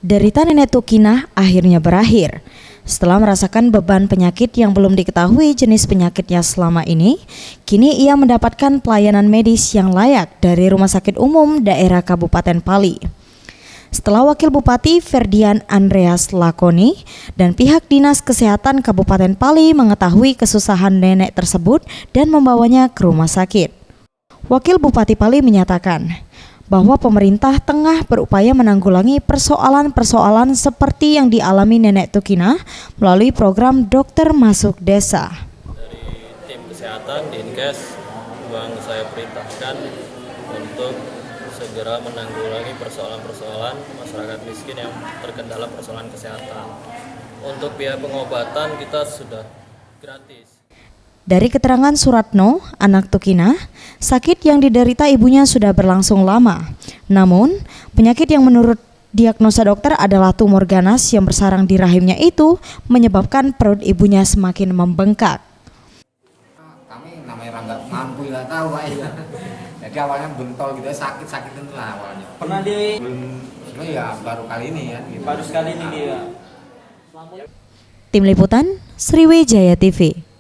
Derita nenek Tukinah akhirnya berakhir. Setelah merasakan beban penyakit yang belum diketahui jenis penyakitnya selama ini, kini ia mendapatkan pelayanan medis yang layak dari Rumah Sakit Umum Daerah Kabupaten Pali. Setelah Wakil Bupati Ferdian Andreas Lakoni dan pihak Dinas Kesehatan Kabupaten Pali mengetahui kesusahan nenek tersebut dan membawanya ke rumah sakit. Wakil Bupati Pali menyatakan bahwa pemerintah tengah berupaya menanggulangi persoalan-persoalan seperti yang dialami nenek Tukinah melalui program Dokter Masuk Desa. Dari tim kesehatan Dinkes, saya perintahkan untuk segera menanggulangi persoalan-persoalan masyarakat miskin yang terkendala persoalan kesehatan. Untuk biaya pengobatan kita sudah gratis. Dari keterangan Suratno, anak Tukinah, sakit yang diderita ibunya sudah berlangsung lama. Namun, penyakit yang menurut diagnosa dokter adalah tumor ganas yang bersarang di rahimnya itu menyebabkan perut ibunya semakin membengkak. Kami namanya nggak mampu, nggak tahu Pak ya. Jadi awalnya bentol gitu, sakit itu lah awalnya. Pernah di? Ya baru kali ini ya. Gitu. Baru sekali ini dia. Tim Liputan, Sriwijaya TV.